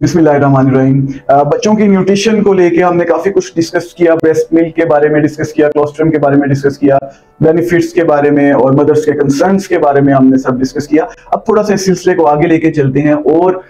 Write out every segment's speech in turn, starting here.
बिस्मिल्लाहिर्रहमानिर्रहीम। बच्चों की न्यूट्रिशन को लेके हमने काफी कुछ डिस्कस किया। ब्रेस्ट मिल्क के बारे में डिस्कस किया, क्लोस्ट्रम के बारे में डिस्कस किया, बेनिफिट्स के बारे में और मदर्स के कंसर्न्स के बारे में हमने सब डिस्कस किया। अब थोड़ा सा इस सिलसिले को आगे लेके चलते हैं और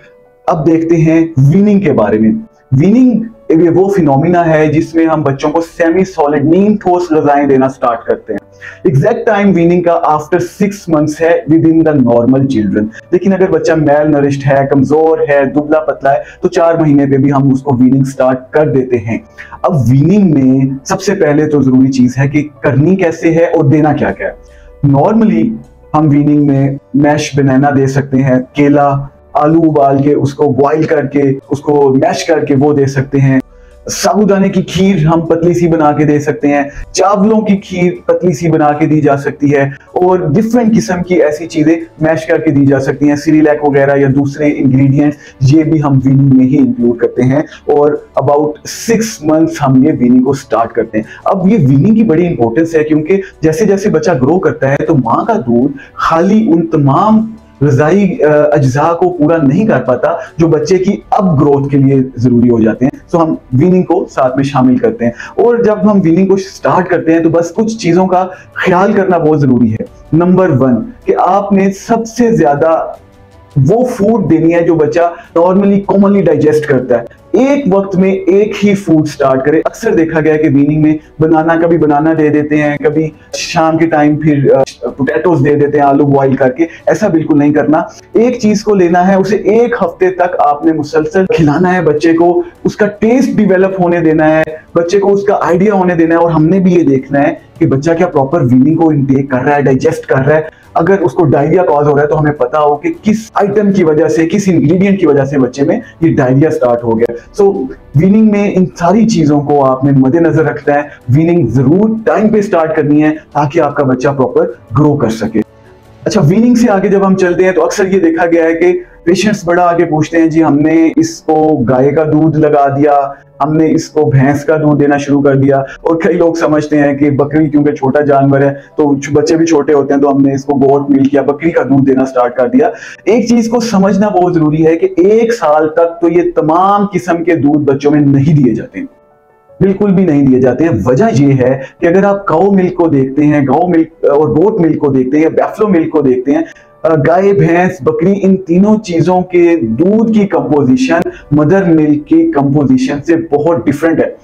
अब देखते हैं वीनिंग के बारे में। वीनिंग ये वो फिनोमिना है जिसमें हम बच्चों को सेमी सॉलिड नीम ठोस गजाएं देना स्टार्ट करते हैं। एग्जैक्ट टाइम वीनिंग का आफ्टर 6 मंथ्स है with in the normal children. लेकिन अगर बच्चा मेल नरिश्ड है, कमजोर है, दुबला पतला है तो 4 महीने पे भी हम उसको वीनिंग स्टार्ट कर देते हैं। अब वीनिंग में सबसे पहले तो जरूरी चीज है कि करनी कैसे है और देना क्या क्या है। नॉर्मली हम वीनिंग में मैश बनाना दे सकते हैं, केला आलू उबाल के उसको बॉईल करके उसको मैश करके वो दे सकते हैं। साबूदाने की खीर हम पतली सी बना के दे सकते हैं, चावलों की खीर पतली सी बना के दी जा सकती है और डिफरेंट किस्म की ऐसी चीजें मैश करके दी जा सकती हैं। सिरिलैक वगैरह या दूसरे इंग्रेडिएंट्स ये भी हम वीनिंग में ही इंक्लूड करते हैं और अबाउट 6 मंथ्स हम ये वीनिंग को स्टार्ट करते हैं। अब ये वीनिंग की बड़ी इंपॉर्टेंस है क्योंकि जैसे जैसे बच्चा ग्रो करता है तो माँ का दूध खाली उन तमाम ग़िज़ाई अज्जा को पूरा नहीं कर पाता जो बच्चे की अब ग्रोथ के लिए जरूरी हो जाते हैं। तो हम वीनिंग को साथ में शामिल करते हैं और जब हम वीनिंग को स्टार्ट करते हैं तो बस कुछ चीजों का ख्याल करना बहुत जरूरी है। नंबर 1 कि आपने सबसे ज्यादा वो फूड देनी है जो बच्चा नॉर्मली कॉमनली डाइजेस्ट करता है। एक वक्त में एक ही फूड स्टार्ट करें। अक्सर देखा गया है कि वीनिंग में कभी बनाना दे देते हैं, कभी शाम के टाइम फिर पोटैटोज दे देते हैं आलू बॉईल करके। ऐसा बिल्कुल नहीं करना। एक चीज को लेना है, उसे 1 हफ्ते तक आपने मुसलसल खिलाना है बच्चे को, उसका टेस्ट डिवेलप होने देना है, बच्चे को उसका आइडिया होने देना है और हमने भी ये देखना है कि बच्चा क्या प्रॉपर वीनिंग को इंटेक कर रहा है, डाइजेस्ट कर रहा है। अगर उसको डायरिया कॉज हो रहा है तो हमें पता हो कि किस आइटम की वजह से, किस इंग्रेडिएंट की वजह से बच्चे में ये डायरिया स्टार्ट हो गया। सो वीनिंग में इन सारी चीजों को आपने मद्देनजर रखना है। वीनिंग जरूर टाइम पे स्टार्ट करनी है ताकि आपका बच्चा प्रॉपर ग्रो कर सके। अच्छा, वीनिंग से आगे जब हम चलते हैं तो अक्सर ये देखा गया है कि पेशेंट्स बड़ा आगे पूछते हैं, जी हमने इसको गाय का दूध लगा दिया, हमने इसको भैंस का दूध देना शुरू कर दिया। और कई लोग समझते हैं कि बकरी क्योंकि छोटा जानवर है तो बच्चे भी छोटे होते हैं तो हमने इसको गोट मिल्क या बकरी का दूध देना स्टार्ट कर दिया। एक चीज को समझना बहुत जरूरी है कि 1 साल तक तो ये तमाम किस्म के दूध बच्चों में नहीं दिए जाते, बिल्कुल भी नहीं दिए जाते हैं। वजह यह है कि अगर आप काऊ मिल्क को देखते हैं, गाउ मिल्क और गोट मिल्क को देखते हैं या बैफलो मिल्क को देखते हैं, गाय, भैंस, बकरी, इन तीनों चीजों के दूध की कंपोजिशन मदर मिल्क की कंपोजिशन से बहुत डिफरेंट है।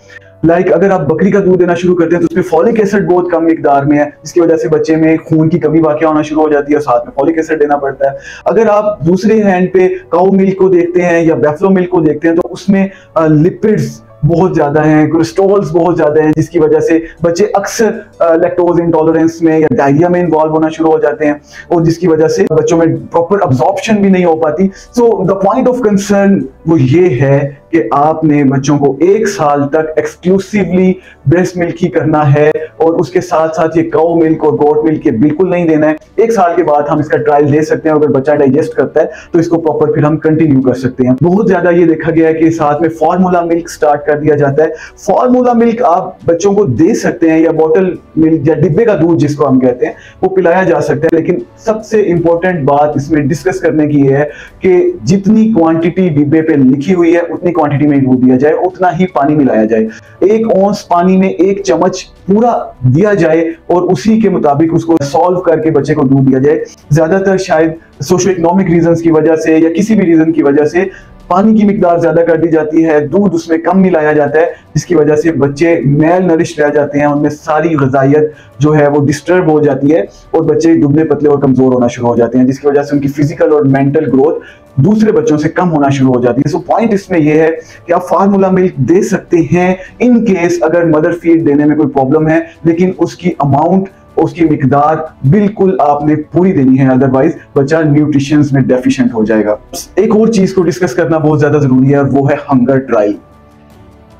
लाइक अगर आप बकरी का दूध देना शुरू करते हैं तो उसमें फॉलिक एसिड बहुत कम मिकदार में है, जिसकी वजह से बच्चे में खून की कमी वाकई होना शुरू हो जाती है और साथ में फॉलिक एसिड देना पड़ता है। अगर आप दूसरे हैंड पे काऊ मिल्क को देखते हैं या बैफलो मिल्क को देखते हैं तो उसमें लिपिड्स बहुत ज्यादा हैं, कोलेस्ट्रॉल्स बहुत ज्यादा हैं, जिसकी वजह से बच्चे अक्सर लैक्टोज इंटॉलरेंस में या डायरिया में इन्वॉल्व होना शुरू हो जाते हैं और जिसकी वजह से बच्चों में प्रॉपर अब्जॉर्प्शन भी नहीं हो पाती। So the point of concern वो ये है कि आपने बच्चों को 1 साल तक एक्सक्लूसिवली ब्रेस्ट मिल्क ही करना है और उसके साथ साथ ये काऊ मिल्क और गोट मिल्क बिल्कुल नहीं देना है। 1 साल के बाद हम इसका ट्रायल दे सकते हैं। अगर बच्चा डाइजेस्ट करता है तो इसको प्रॉपर फिर हम कंटिन्यू कर सकते हैं। बहुत ज्यादा ये देखा गया है कि साथ में फार्मूला मिल्क स्टार्ट कर दिया जाता है। फार्मूला मिल्क आप बच्चों को दे सकते हैं या बॉटल मिल्क या डिब्बे का दूध जिसको हम कहते हैं वो पिलाया जा सकता है। लेकिन सबसे इंपॉर्टेंट बात इसमें डिस्कस करने की है कि जितनी क्वांटिटी डिब्बे पे लिखी हुई है उतनी क्वांटिटी में दूध दिया जाए, उतना ही पानी मिलाया जाए। 1 औंस पानी में 1 चम्मच पूरा दिया जाए और उसी के मुताबिक उसको सॉल्व करके बच्चे को दूध दिया जाए। ज्यादातर शायद सोशो इकोनॉमिक रीजंस की वजह से या किसी भी रीजन की वजह से पानी की मिकदार ज्यादा कर दी जाती है, दूध उसमें कम मिलाया जाता है, जिसकी वजह से बच्चे मेल नरिश रह जाते हैं, उनमें सारी ग़िज़ाइयत जो है वो डिस्टर्ब हो जाती है और बच्चे दुबले पतले और कमजोर होना शुरू हो जाते हैं, जिसकी वजह से उनकी फिजिकल और मेंटल ग्रोथ दूसरे बच्चों से कम होना शुरू हो जाती है। सो पॉइंट इसमें यह है कि आप फार्मूला मिल्क दे सकते हैं इन केस अगर मदर फीड देने में कोई प्रॉब्लम है, लेकिन उसकी अमाउंट, उसकी मिकदार बिल्कुल आपने पूरी देनी है, अदरवाइज बच्चा न्यूट्रिशंस में डेफिशिएंट हो जाएगा। एक और चीज को डिस्कस करना बहुत ज्यादा जरूरी है और वो है हंगर ट्रायल।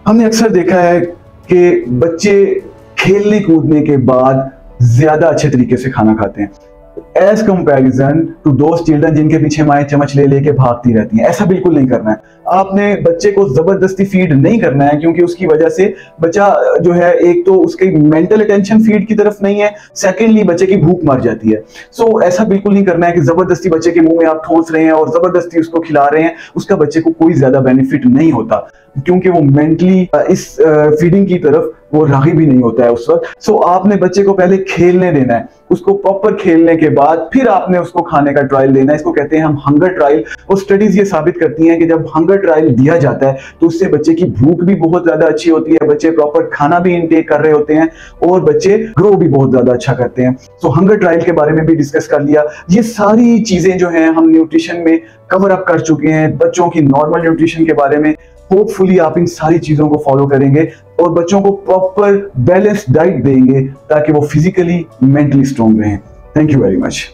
हमने अक्सर देखा है कि बच्चे खेलने कूदने के बाद ज्यादा अच्छे तरीके से खाना खाते हैं। As comparison to those children जिनके पीछे माएं चम्मच ले लेके भागती रहती हैं। ऐसा बिल्कुल नहीं करना है। आपने बच्चे को जबरदस्ती फीड नहीं करना है, क्योंकि उसकी वजह से बच्चा जो है, एक तो उसकी मेंटल अटेंशन फीड की तरफ नहीं है, सेकेंडली बच्चे की भूख मर जाती है। सो ऐसा बिल्कुल नहीं करना है कि जबरदस्ती बच्चे के मुंह में आप ठोस रहे हैं और जबरदस्ती उसको खिला रहे हैं। उसका बच्चे को कोई ज्यादा बेनिफिट नहीं होता, क्योंकि वो मेंटली इस फीडिंग की तरफ वो राग़िब भी नहीं होता है उस वक्त। सो आपने बच्चे को पहले खेलने देना है, उसको प्रॉपर खेलने के बाद फिर आपने उसको खाने का ट्रायल देना है। इसको कहते हैं हम हंगर ट्रायल। और स्टडीज ये साबित करती हैं कि जब हंगर ट्रायल दिया जाता है तो उससे बच्चे की भूख भी बहुत ज्यादा अच्छी होती है, बच्चे प्रॉपर खाना भी इनटेक कर रहे होते हैं और बच्चे ग्रो भी बहुत ज्यादा अच्छा करते हैं। सो हंगर ट्रायल के बारे में भी डिस्कस कर लिया। ये सारी चीजें जो हैं हम न्यूट्रिशन में कवर अप कर चुके हैं। बच्चों की नॉर्मल न्यूट्रिशन के बारे में होपफुली आप इन सारी चीजों को फॉलो करेंगे और बच्चों को प्रॉपर बैलेंस डाइट देंगे ताकि वो फिजिकली मेंटली स्ट्रॉन्ग रहें। Thank you very much.